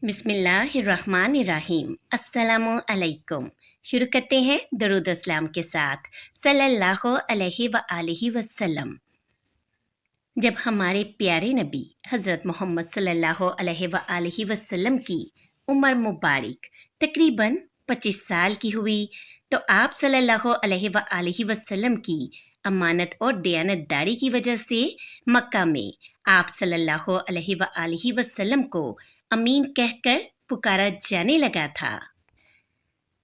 بسم اللہ الرحمن الرحیم۔ السلام علیکم۔ شروع کرتے ہیں درود اسلام کے ساتھ صلی اللہ علیہ وآلہ وسلم۔ جب ہمارے پیارے نبی حضرت محمد صلی اللہ علیہ وآلہ وسلم کی عمر مبارک تقریباً 25 سال کی ہوئی تو آپ صلی اللہ علیہ وآلہ وسلم کی امانت اور دیانت داری کی وجہ سے مکہ میں آپ صلی اللہ علیہ وآلہ وسلم کو امین کہہ کر پکارا جانے لگا تھا۔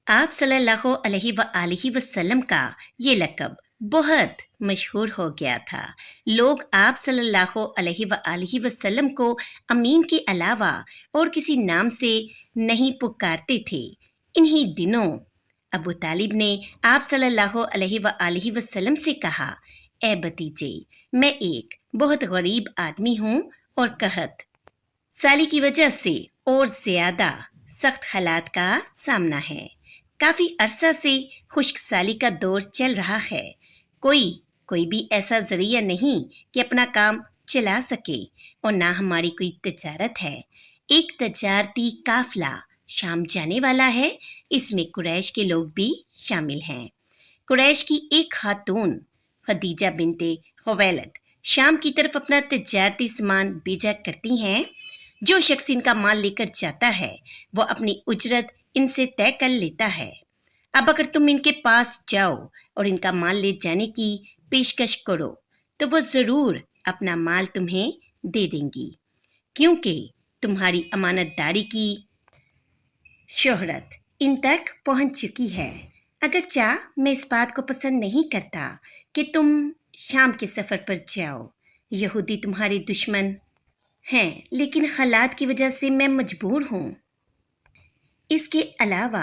آپ صلی اللہ علیہ وآلہ وسلم کا یہ لقب بہت مشہور ہو گیا تھا۔ لوگ آپ صلی اللہ علیہ وآلہ وسلم کو امین کے علاوہ اور کسی نام سے نہیں پکارتے تھے۔ انہی دنوں ابو طالب نے آپ صلی اللہ علیہ وآلہ وسلم سے کہا، اے بھتیجے، میں ایک بہت غریب آدمی ہوں اور قحط سالی کی وجہ سے اور زیادہ سخت حالات کا سامنا ہے۔ کافی عرصہ سے خشک سالی کا دور چل رہا ہے۔ کوئی بھی ایسا ذریعہ نہیں کہ اپنا کام چلا سکے اور نہ ہماری کوئی تجارت ہے۔ ایک تجارتی قافلہ شام جانے والا ہے، اس میں قریش کے لوگ بھی شامل ہیں۔ قریش کی ایک خاتون خدیجہ بنت خویلد شام کی طرف اپنا تجارتی سامان بھیجا کرتی ہیں۔ جو شخص ان کا مال لے کر جاتا ہے وہ اپنی اجرت ان سے طے کر لیتا ہے۔ اب اگر تم ان کے پاس جاؤ اور ان کا مال لے جانے کی پیشکش کرو تو وہ ضرور اپنا مال تمہیں دے دیں گی، کیونکہ تمہاری امانت داری کی شہرت ان تک پہنچ چکی ہے۔ اگرچہ میں اس بات کو پسند نہیں کرتا کہ تم شام کے سفر پر جاؤ، یہودی تمہارے دشمن ہیں، لیکن حالات کی وجہ سے میں مجبور ہوں۔ اس کے علاوہ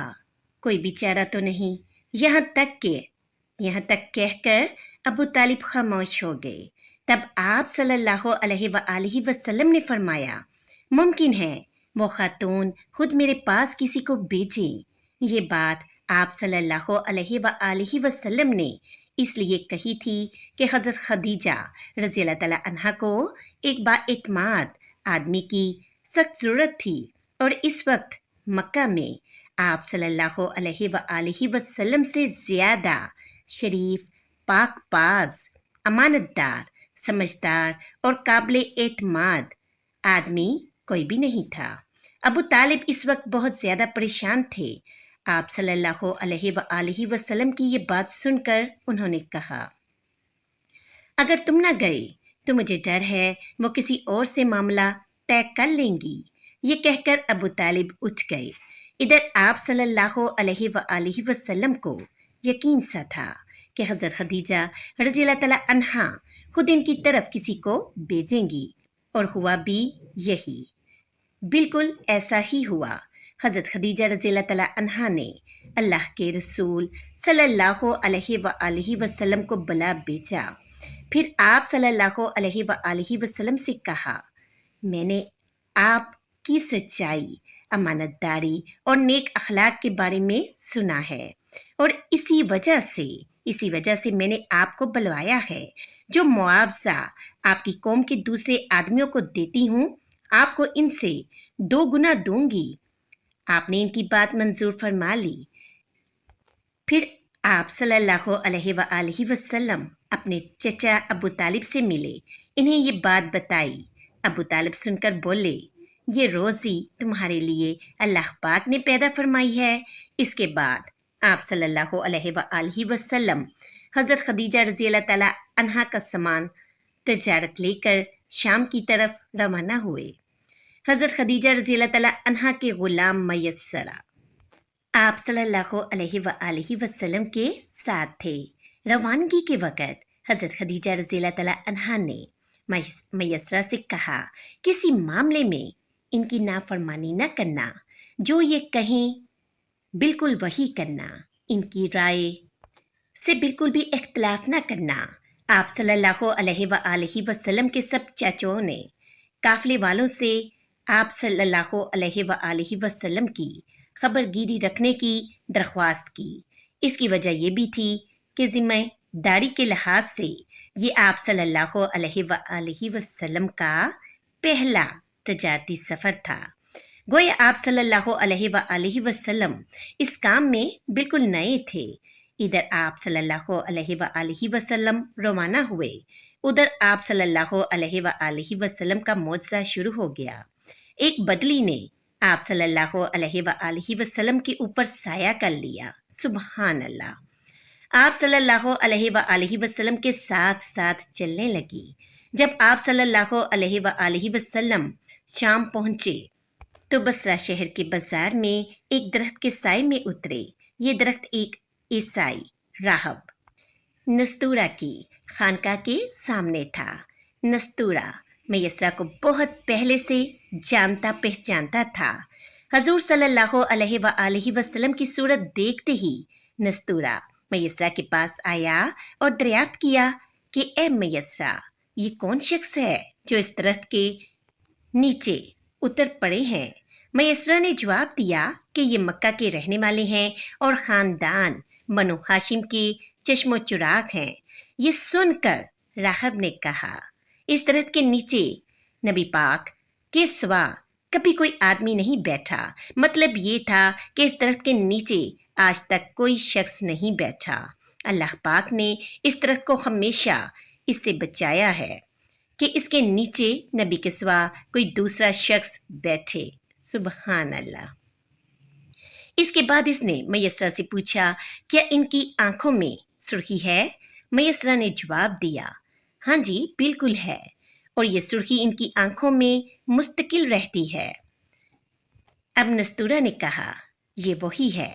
کوئی بھی چارہ تو نہیں۔ یہاں تک کہہ کر ابو طالب خاموش ہو گئے۔ تب آپ صلی اللہ علیہ وآلہ وسلم نے فرمایا، ممکن ہے وہ خاتون خود میرے پاس کسی کو بھیجیں۔ یہ بات آپ صلی اللہ علیہ وآلہ وسلم نے اس لیے کہی تھی کہ حضرت خدیجہ رضی اللہ تعالیٰ عنہا کو ایک بااعتماد آدمی کی سخت ضرورت تھی، اور اس وقت مکہ میں آپ صلی اللہ علیہ وآلہ وسلم سے زیادہ شریف، پاک باز، امانت دار، سمجھدار اور قابل اعتماد آدمی کوئی بھی نہیں تھا۔ ابو طالب اس وقت بہت زیادہ پریشان تھے۔ آپ صلی اللہ علیہ وآلہ وسلم کی یہ بات سن کر انہوں نے کہا، اگر تم نہ گئے تو مجھے ڈر ہے وہ کسی اور سے معاملہ طے کر لیں گی۔ یہ کہہ کر ابو طالب اٹھ گئے۔ ادھر آپ صلی اللہ علیہ وآلہ وسلم کو یقین سا تھا کہ حضرت خدیجہ رضی اللہ تعالیٰ عنہا خود ان کی طرف کسی کو بھیجیں گی، اور ہوا بھی یہی۔ بالکل ایسا ہی ہوا۔ حضرت خدیجہ رضی اللہ تعالیٰ عنہا نے اللہ کے رسول صلی اللہ علیہ وآلہ وسلم کو بلا بھیجا۔ پھر آپ صلی اللہ علیہ وآلہ وسلم سے کہا، میں نے آپ کی سچائی، امانت داری اور نیک اخلاق کے بارے میں سنا ہے، اور اسی وجہ سے میں نے آپ کو بلوایا ہے۔ جو معاوضہ آپ کی قوم کے دوسرے آدمیوں کو دیتی ہوں، آپ کو ان سے 2 گنا دوں گی۔ آپ نے ان کی بات منظور فرما لی۔ پھر آپ صلی اللہ علیہ وآلہ وسلم اپنے چچا ابو طالب سے ملے، انہیں یہ بات بتائی۔ ابو طالب سن کر بولے، یہ روزی تمہارے لیے اللہ پاک نے پیدا فرمائی ہے۔ اس کے بعد آپ صلی اللہ علیہ وآلہ وسلم حضرت خدیجہ رضی اللہ تعالیٰ عنہا کا سامان تجارت لے کر شام کی طرف روانہ ہوئے۔ حضرت خدیجہ رضی اللہ تعالیٰ عنہا کے غلام میسرہ آپ صلی اللہ علیہ وآلہ وسلم کے ساتھ تھے۔ روانگی کے وقت حضرت خدیجہ رضی اللہ تعالیٰ عنہا نے میسرہ سے کہا، کسی معاملے میں ان کی نافرمانی نہ کرنا، جو یہ کہیں بالکل وہی کرنا، ان کی رائے سے بالکل بھی اختلاف نہ کرنا۔ آپ صلی اللہ علیہ وآلہ وسلم کے سب چاچوں نے قافلے والوں سے آپ صلی اللہ علیہ وآلہ وسلم کی خبر گیری رکھنے کی درخواست کی۔ اس کی وجہ یہ بھی تھی کہ ذمہ داری کے لحاظ سے یہ آپ صلی اللہ علیہ وآلہ وسلم کا پہلا تجارتی سفر تھا۔ گویا آپ صلی اللہ علیہ وآلہ وسلم اس کام میں بالکل نئے تھے۔ ادھر آپ صلی اللہ علیہ وآلہ وسلم روانہ ہوئے، ادھر آپ صلی اللہ علیہ وآلہ وسلم کا معجزہ شروع ہو گیا۔ ایک بدلی نے آپ صلی اللہ علیہ وآلہ وسلم کے اوپر سایہ کر لیا۔ سبحان اللہ۔ آپ صلی اللہ علیہ وآلہ وسلم کے ساتھ ساتھ چلنے لگی۔ جب آپ صلی اللہ علیہ وآلہ وسلم شام پہنچے تو بصرہ شہر کے بازار میں ایک درخت کے سائے میں اترے۔ یہ درخت ایک عیسائی راہب نستورہ کی خانقاہ کے سامنے تھا۔ نستورہ میسرہ کو بہت پہلے سے جانتا پہچانتا تھا۔ حضور صلی اللہ علیہ وآلہ وسلم کی صورت دیکھتے ہی نستورہ میسرہ کے پاس آیا اور دریافت کیا کہ اے میسرہ، یہ کون شخص ہے جو اس درخت کے نیچے اتر پڑے ہیں؟ میسرہ نے جواب دیا کہ یہ مکہ کے رہنے والے ہیں اور خاندان بنو ہاشم کے چشم و چراغ ہیں۔ یہ سن کر راہب نے کہا، اس درخت کے نیچے نبی پاک کے سوا کبھی کوئی آدمی نہیں بیٹھا۔ مطلب یہ تھا کہ اس درخت کے نیچے آج تک کوئی شخص نہیں بیٹھا۔ اللہ پاک نے اس درخت کو ہمیشہ اس سے بچایا ہے کہ اس کے نیچے نبی کے سوا کوئی دوسرا شخص بیٹھے۔ سبحان اللہ۔ اس کے بعد اس نے میسرہ سے پوچھا، کیا ان کی آنکھوں میں سرخی ہے؟ میسرہ نے جواب دیا، ہاں جی بالکل ہے، اور یہ سرخی ان کی آنکھوں میں مستقل رہتی ہے۔ اب نستورہ نے کہا، یہ وہی ہے۔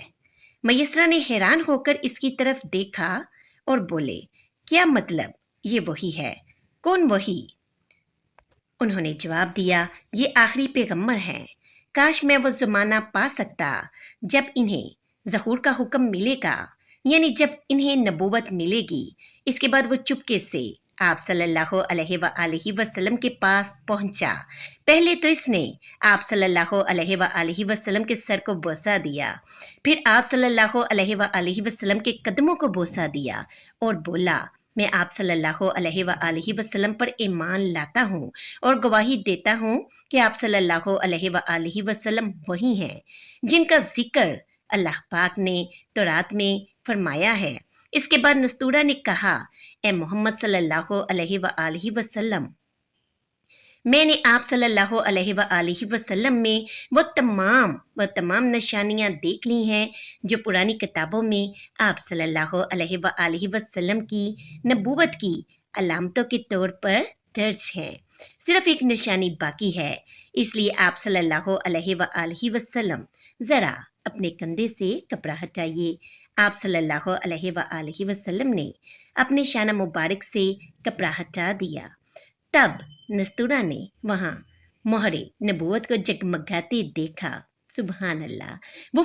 میسرہ نے حیران ہو کر اس کی طرف دیکھا اور بولے، کیا مطلب یہ وہی ہے؟ کون وہی؟ انہوں نے جواب دیا، یہ آخری پیغمبر ہیں۔ کاش میں وہ زمانہ پا سکتا جب انہیں ظہور کا حکم ملے گا، یعنی جب انہیں نبوت ملے گی۔ اس کے بعد وہ چپکے سے آپ صلی اللہ علیہ وآلہ وسلم کے پاس پہنچا۔ پہلے تو اس نے آپ صلی اللہ علیہ وآلہ وسلم کے سر کو بوسہ دیا، پھر آپ صلی اللہ علیہ وآلہ وسلم کے قدموں کو بوسہ دیا اور بولا، میں آپ صلی اللہ علیہ وآلہ وسلم پر ایمان لاتا ہوں اور گواہی دیتا ہوں کہ آپ صلی اللہ علیہ وآلہ وسلم وہی ہیں جن کا ذکر اللہ پاک نے تورات میں فرمایا ہے۔ اس کے بعد نستورہ نے کہا، اے محمد صلی اللہ علیہ وآلہ وسلم، میں نے آپ صلی اللہ علیہ وآلہ وسلم میں وہ تمام نشانیاں دیکھ لی ہیں جو پرانی کتابوں میں آپ صلی اللہ علیہ وآلہ وسلم کی نبوت کی علامتوں کے طور پر درج ہیں۔ صرف ایک نشانی باقی ہے، اس لیے آپ صلی اللہ علیہ وآلہ وسلم ذرا اپنے کندھے سے کپڑا ہٹائیے۔ آپ صلی اللہ علیہ وآلہ وسلم نے اپنے شانہ مبارک سے کپڑا ہٹا دیا۔ تب نستورہ نے وہاں مہر نبوت کو جگمگاتے دیکھا۔ سبحان اللہ۔ وہ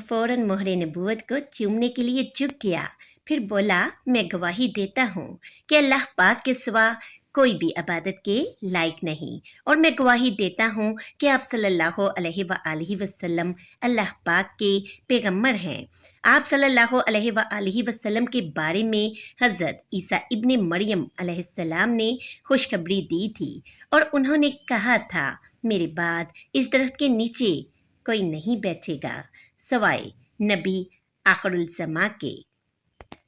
فوراً مہر نبوت کو چومنے کے لیے جھک گیا، پھر بولا، میں گواہی دیتا ہوں کہ اللہ پاک کے سوا کوئی بھی عبادت کے لائق نہیں، اور میں گواہی دیتا ہوں کہ آپ صلی اللہ علیہ وآلہ وسلم اللہ پاک کے پیغمبر ہیں۔ آپ صلی اللہ علیہ وآلہ وسلم کے بارے میں حضرت عیسیٰ ابن مریم علیہ السلام نے خوشخبری دی تھی، اور انہوں نے کہا تھا، میرے بعد اس درخت کے نیچے کوئی نہیں بیٹھے گا سوائے نبی آخر الزماں کے،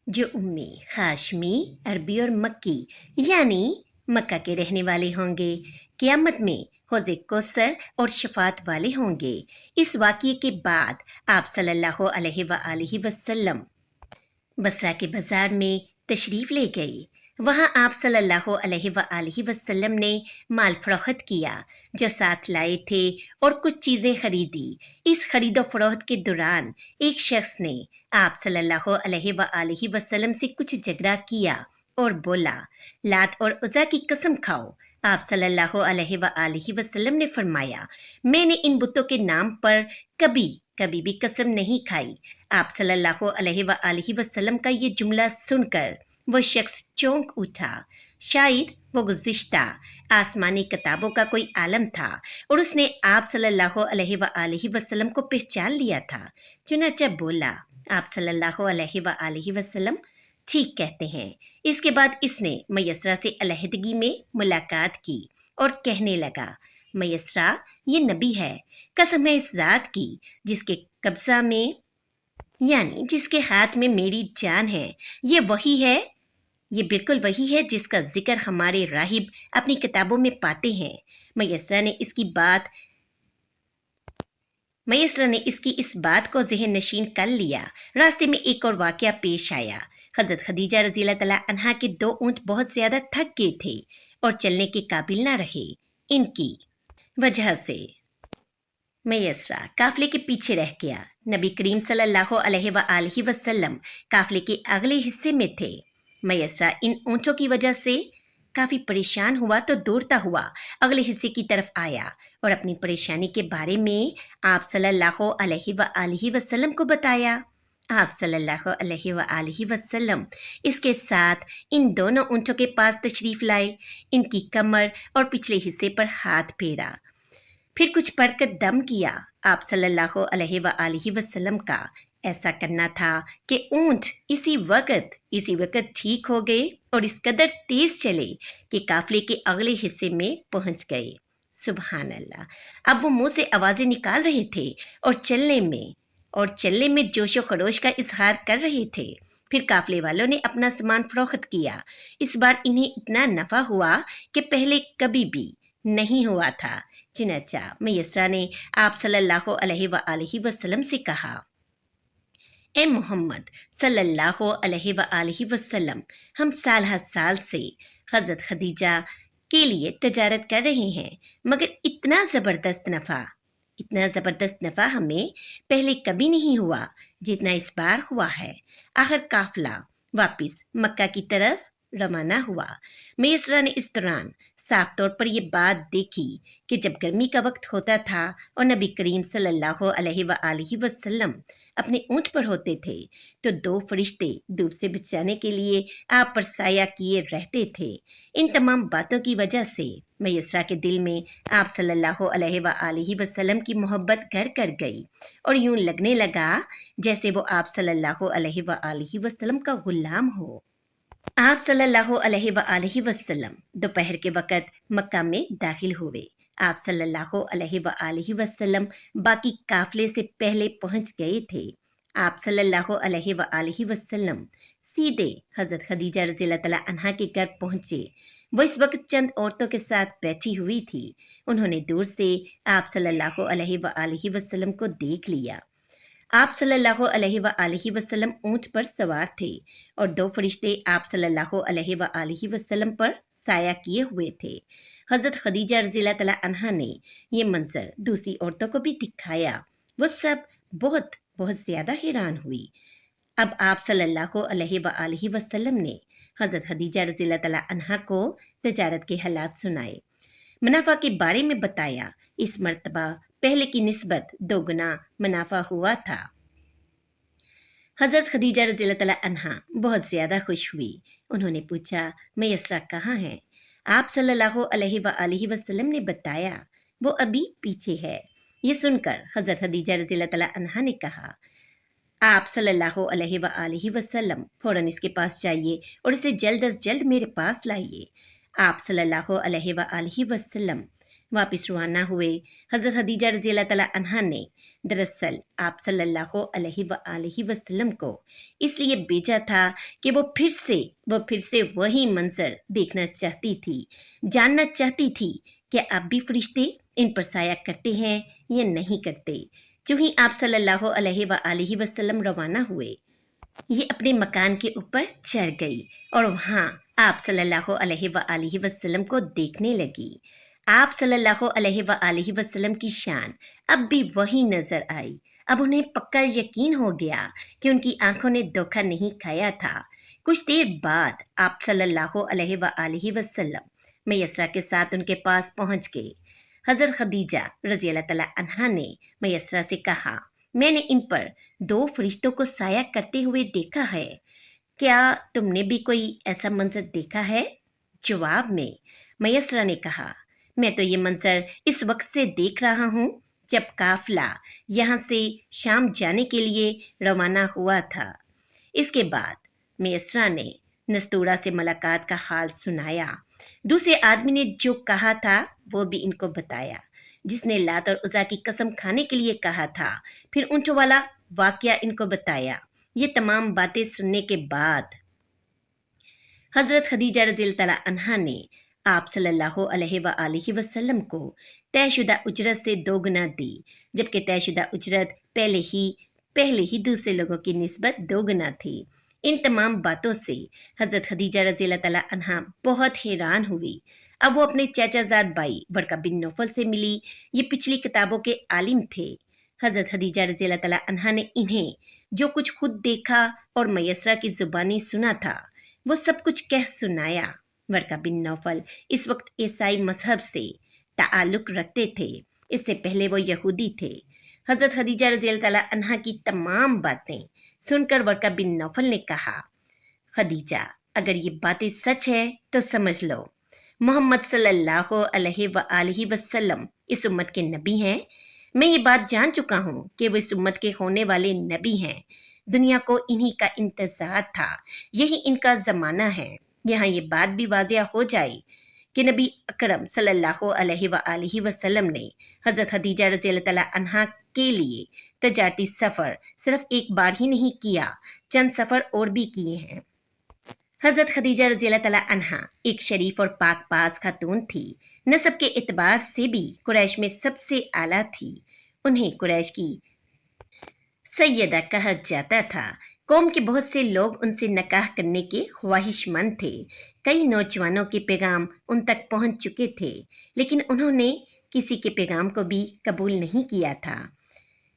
جو امی، ہاشمی، عربی اور مکی یعنی مکہ کے رہنے والے ہوں گے۔ قیامت میں حوض کوثر اور شفاعت والے ہوں گے۔ اس واقعے کے بعد آپ صلی اللہ علیہ وآلہ وسلم بصرہ کے بازار میں تشریف لے گئی۔ وہاں آپ صلی اللہ علیہ وآلہ وسلم نے مال فروخت کیا جو ساتھ لائے تھے اور کچھ چیزیں خریدی۔ اس خرید و فروخت کے دوران ایک شخص نے آپ صلی اللہ علیہ وآلہ وسلم سے کچھ جھگڑا کیا اور بولا، لات اور عزا کی قسم کھاؤ۔ آپ صلی اللہ علیہ وآلہ وسلم نے فرمایا، میں نے ان بتوں کے نام پر کبھی بھی قسم نہیں کھائی۔ آپ صلی اللہ علیہ وآلہ وسلم کا یہ جملہ سن کر وہ شخص چونک اٹھا۔ شاید وہ گزشتہ آسمانی کتابوں کا کوئی عالم تھا اور اس نے آپ صلی اللہ علیہ وآلہ وسلم کو پہچان لیا تھا، چنانچہ بولا، آپ صلی اللہ علیہ وآلہ وسلم ٹھیک کہتے ہیں۔ اس کے بعد اس نے میسرہ سے علیحدگی میں ملاقات کی اور کہنے لگا، मैसरा, ये नबी है, कसम है इस ज़ात की जिसके कब्ज़ा में यानी जिसके हाथ में मेरी जान है। ये वही है, ये बिल्कुल वही है जिसका ज़िक्र हमारे राहिब अपनी किताबों में पाते हैं। मैसरा ने इसकी इस बात को ज़हन नशीन कर लिया। रास्ते में एक और वाक़या पेश आया। हज़रत खदीजा रज़ियल्लाहु तआला अन्हा के 2 ऊँट बहुत ज़्यादा थक गए थे और चलने के काबिल ना रहे। इनकी वजह से मैसरा काफ़िले के पीछे रह गया। नबी करीम सल्लल्लाहु अलैहि वसल्लम काफ़िले के अगले हिस्से में थे। मैसरा इन ऊँटों की वजह से काफ़ी परेशान हुआ तो दौड़ता हुआ अगले हिस्से की तरफ आया और अपनी परेशानी के बारे में आप सल्लल्लाहु अलैहि वसल्लम को बताया। आप सल्लल्लाहु अलैहि वसल्लम इसके साथ इन दोनों ऊँटों के पास तशरीफ़ लाए, इनकी कमर और पिछले हिस्से पर हाथ फेरा, फिर कुछ पढ़कर दम किया। आप सल्लल्लाहु अलैहि वसल्लम का ऐसा करना था कि ऊँट इसी वक्त ठीक हो गए और इस कदर तेज चले कि काफिले के अगले हिस्से में पहुंच गए। सुभान अल्लाह। अब वो मुंह से आवाजें निकाल रहे थे और चलने में जोशो खरोश का इजहार कर रहे थे। फिर काफिले वालों ने अपना सामान फरोख्त किया। इस बार इन्हें इतना नफा हुआ कि पहले कभी भी नहीं हुआ था। चुनांचा मैसरा ने आप सल्लल्लाहु अलैहि वसल्लम से कहा, ए मोहम्मद सल्लल्लाहु अलैहि वसल्लम, हम साल हर साल से हज़रत खदीजा के लिए तजारत कर रहे हैं, मगर इतना ज़बरदस्त नफ़ा हमें पहले कभी नहीं हुआ जितना इस बार हुआ है। आखिर काफिला वापस मक्का की तरफ रवाना हुआ। मैसरा ने इस दौरान साफ तौर पर यह बात देखी कि जब गर्मी का वक्त होता था और नबी करीम सल्लल्लाहु अलैहि वसल्लम अपने ऊँट पर होते थे तो 2 फरिश्ते धूप से बचाने के लिए आप पर साया किए रहते थे। इन तमाम बातों की वजह से मैसरा के दिल में आप सल्लल्लाहु अलैहि वसल्लम की मोहब्बत घर कर गई और यूं लगने लगा जैसे वो आप सल्लल्लाहु अलैहि वसल्लम का गुलाम हो। आप सल्लल्लाहु अलैहि वसल्लम दोपहर के वक़्त मक्का में दाखिल हुए। आप सल्लल्लाहु अलैहि वसल्लम बाकी काफिले से पहले पहुंच गए थे। आप सल्लल्लाहु अलैहि वसल्लम सीधे हज़रत खदीजा रज़ियल्लाहु तआला अन्हा के घर पहुंचे। वो इस वक्त चंद औरतों के साथ बैठी हुई थी। उन्होंने दूर से आप सल्लल्लाहु अलैहि वसल्लम को देख लिया। आप सल्लल्लाहु अलैहि वसल्लम ऊँट पर सवार थे और 2 फरिश्ते आप सल्लल्लाहु अलैहि वसल्लम पर साया किए हुए थे। हज़रत खदीजा रज़ियल्लाहु तआला अन्हा ने ये मंजर दूसरी औरतों को भी दिखाया। वो सब बहुत बहुत ज़्यादा हैरान हुई। अब आप सल्लल्लाहु अलैहि वसल्लम ने हज़रत खदीजा रज़ियल्लाहु तआला अन्हा को तजारत के हालात सुनाए, मुनाफा के बारे में बताया। इस मर्तबा पहले की निस्बत 2 गुना मुनाफा हुआ था। हज़रत खदीजा रज़ियल्लाहु तआला अन्हा बहुत ज़्यादा खुश हुई। उन्होंने पूछा, मैसरा कहाँ है? आप सल्लल्लाहु अलैहि वसल्लम ने बताया, वो अभी पीछे है। ये सुनकर हज़रत खदीजा रज़ियल्लाहु तआला अन्हा ने कहा, आप सल्लल्लाहु अलैहि वसल्लम फ़ौरन इसके पास जाइए और इसे जल्द अज जल्द मेरे पास लाइए। आप सल्लल्लाहु अलैहि वसल्लम वापस रवाना हुए। हज़रत खदीजा रज़ियल्लाहु तआला अन्हा ने दरअसल आप सल्लल्लाहु अलैहि वसल्लम को इसलिए भेजा था कि वो फिर से वही मंजर देखना चाहती थी, जानना चाहती थी कि अब भी फरिश्ते इन पर साया करते हैं या नहीं करते। जो ही आप सल्लल्लाहु अलैहि वसल्लम रवाना हुए, ये अपने मकान के ऊपर चढ़ गई और वहाँ आप सल्लल्लाहु अलैहि वसल्लम को देखने लगी। आप सल्लल्लाहु अलैहि वसल्लम की शान अब भी वही नजर आई। अब उन्हें पक्का यकीन हो गया कि उनकी आंखों ने धोखा नहीं खाया था। कुछ देर बाद आप सल्लल्लाहु अलैहि वसल्लम मैसरा के साथ उनके पास पहुंच गए। हज़रत खदीजा रज़ियल्लाहु तआला अन्हा ने मैसरा से कहा, मैंने इन पर 2 फरिश्तों को साया करते हुए देखा है। क्या तुमने भी कोई ऐसा मंजर देखा है? जवाब में मैसरा ने कहा, मैं तो ये मंजर इस वक्त से देख रहा हूँ जब काफिला यहाँ से शाम जाने के लिए रवाना हुआ था। इसके बाद मैसरा ने नस्तूरा से मुलाकात का हाल सुनाया। दूसरे आदमी ने जो कहा था वो भी इनको बताया, जिसने लात और उज़ा की कसम खाने के लिए कहा था। फिर ऊँटों वाला वाकया इनको बताया। ये तमाम बातें सुनने के बाद हज़रत खदीजा रज़ियल्लाहु तआला अन्हा ने आप सल्लल्लाहु अलैहि वसल्लम को तयशुदा उजरत से दोगुना दी, जबकि तयशुदा उजरत पहले ही दूसरे लोगों की निस्बत दोगुना थी। इन तमाम बातों से हज़रत खदीजा रज़ियल्लाहु तआला अन्हा बहुत हैरान हुई। अब वो अपने चाचाजाद भाई वर्का बिन नौफल से मिली। ये पिछली किताबों के आलिम थे। हज़रत खदीजा रज़ियल्लाहु तआला अन्हा ने इन्हें जो कुछ खुद देखा और मैसरा की ज़ुबानी सुना था वो सब कुछ कह सुनाया। वर्का बिन नौफल इस वक्त ईसाई मजहब से ताल्लुक रखते थे। इससे पहले वो यहूदी थे। हज़रत खदीजा रज़ियल्लाहु तआला अन्हा की तमाम बातें सुनकर वर्का बिन नौफल ने कहा, खदीजा, अगर ये बातें सच है तो समझ लो मोहम्मद सल्लल्लाहु अलैहि वसल्लम इस उम्मत के नबी हैं। मैं ये बात जान चुका हूँ कि वो इस उम्मत के होने वाले नबी हैं। दुनिया को इन्हीं का इंतजार था। यही इनका ज़माना है। यहाँ ये बात भी वाजिया हो जाए कि नबी अकरम सल्लल्लाहु अलैहि वसल्लम ने हज़रत खदीजा रज़ियल्लाहु तआला अन्हा के लिए तजारती सफ़र सिर्फ एक बार ही नहीं किया, चंद सफ़र और भी किए हैं। हज़रत खदीजा रज़ियल्लाहु तआला अन्हा एक शरीफ और पाक पास खातून थी। नस्ब के एतबार से भी कुरैश में सबसे आला थी। उन्हें कुरैश की सैयदा कहा जाता था। कौम के बहुत से लोग उनसे निकाह करने के ख्वाहिशमंद थे। कई नौजवानों के पैगाम उन तक पहुंच चुके थे, लेकिन उन्होंने किसी के पैगाम को भी कबूल नहीं किया था।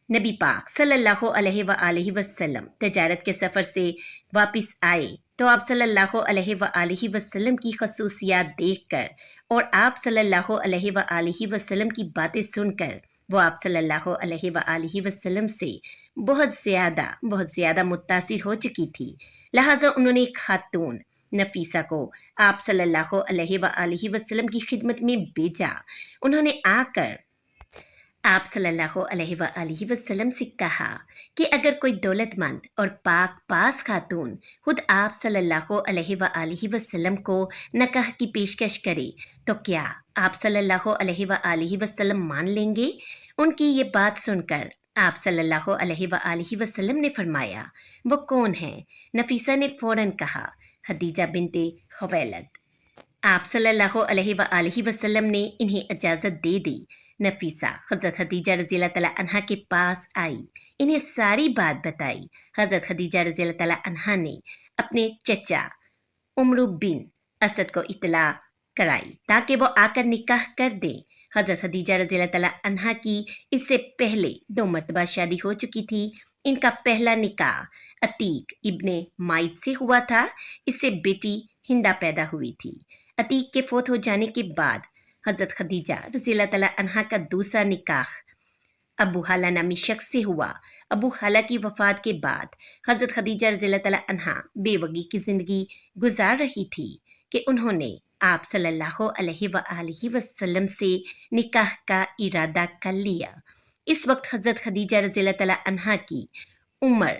नबी पाक सल्लल्लाहु अलैहि वसल्लम तजारत के सफ़र से वापस आए तो आप सल्लल्लाहु अलैहि वसल्लम की खसूसियात देखकर और आप सल्लल्लाहु अलैहि वसल्लम की बातें सुनकर वो आप सल्लल्लाहु अलैहि वसल्लम से बहुत ज़्यादा मुतासिर हो चुकी थी। लिहाजा उन्होंने एक खातून नफीसा को आप सल्लल्लाहु अलैहि वसल्लम की खिदमत में भेजा। उन्होंने आकर आप सल्लल्लाहु अलैहि वसल्लम से कहा कि अगर कोई दौलतमंद और पाक पास खातून खुद आप सल्लल्लाहु अलैहि वसल्लम को निकाह की पेशकश करे तो क्या आप सल्लल्लाहु अलैहि वसल्लम मान लेंगे? उनकी ये बात सुनकर आप सल्लल्लाहु अलैहि वसल्लम ने फरमाया, वो कौन है? नफीसा ने फौरन कहा, खदीजा बिनते खुवैलद। आप सल्लल्लाहु अलैहि वसल्लम ने इन्हें इजाज़त दे दी। नफीसा हज़रत खदीजा रज़ियल्लाहु तआला अन्हा के पास आई, इन्हें सारी बात बताई। हज़रत खदीजा रज़ियल्लाहु तआला अन्हा ने अपने चचा उमर बिन असद को इत्तला कराई ताकि वो आकर निकाह कर दें। हज़रत खदीजा रज़ियल्लाहु तआला अन्हा की इससे पहले 2 मरतबा शादी हो चुकी थी। इनका पहला निकाह अतीक इब्ने माइद से हुआ था। इससे बेटी हिंदा पैदा हुई थी। अतीक के फोत हो जाने के बाद हज़रत खदीजा रज़ियल्लाहु तआला अन्हा का दूसरा निकाह अबू हाला नामी शख्स से हुआ। अबू हाला की वफ़ात के बाद हज़रत खदीजा रज़ियल्लाहु तआला अन्हा बेवगी की ज़िंदगी गुजार रही थी कि उन्होंने आप सल्लल्लाहु अलैहि वसल्लम से निकाह का इरादा कर लिया। इस वक्त हज़रत खदीजा रज़ियल्लाहु तआला अन्हा की उम्र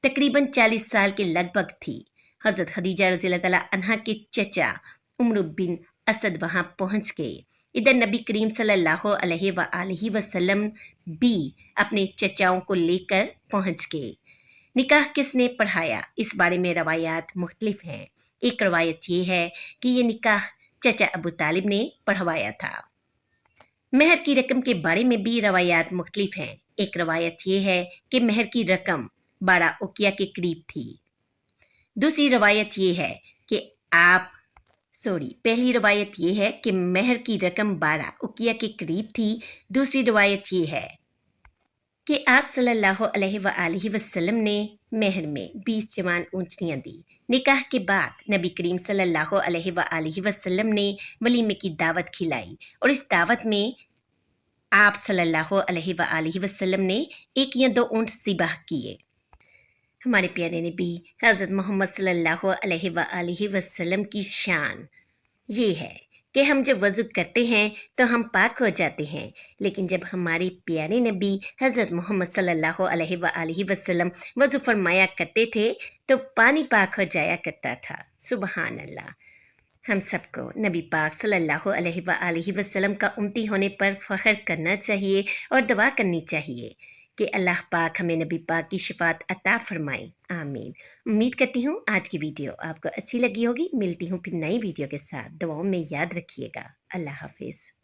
तकरीबन 40 साल के लगभग थी। हज़रत खदीजा रज़ियल्लाहु तआला अन्हा के चचा उमर बिन असद वहां पहुंच गए। इधर नबी करीम सल्लल्लाहु अलैहि वसल्लम भी अपने चचाओं को लेकर पहुंच गए। निकाह किसने पढ़ाया, इस बारे में रवायात मुख्तलिफ हैं। एक रवायत ये है कि ये निकाह चचा अबू तालिब ने पढ़वाया था। महर की रकम के बारे में भी रवायात मुख्तलिफ हैं। एक रवायत ये है कि महर की रकम 12 उकिया के करीब थी। दूसरी रवायत ये है कि पहली रवायत ये है कि महर की रकम 12 उकिया के करीब थी। दूसरी रवायत ये है कि आप सल्लल्लाहु अलैहि वसल्लम ने महर में 20 जवान ऊँटनियाँ दी। निकाह के बाद नबी करीम सल्लल्लाहु अलैहि वसल्लम ने वलीमे की दावत खिलाई और इस दावत में आप सल्लल्लाहु अलैहि वसल्लम ने 1 या 2 ऊँट ज़िबह किए। हमारे प्यारे नबी हज़रत मोहम्मद सल्लल्लाहु अलैहि वसल्लम की शान ये है कि हम जब वज़ू करते हैं तो हम पाक हो जाते हैं, लेकिन जब हमारे प्यारे नबी हज़रत मोहम्मद सल्लल्लाहु अलैहि वसल्लम वज़ू फरमाया करते थे तो पानी पाक हो जाया करता था। सुबहान अल्लाह। ہم سب کو نبی پاک صلی اللہ علیہ وآلہ وسلم کا امتی ہونے پر فخر کرنا چاہیے اور دعا کرنی چاہیے کہ اللہ پاک ہمیں نبی پاک کی شفاعت عطا فرمائے، آمین۔ امید کرتی ہوں آج کی ویڈیو آپ کو اچھی لگی ہوگی۔ ملتی ہوں پھر نئی ویڈیو کے ساتھ، دعاؤں میں یاد رکھیے گا۔ اللہ حافظ۔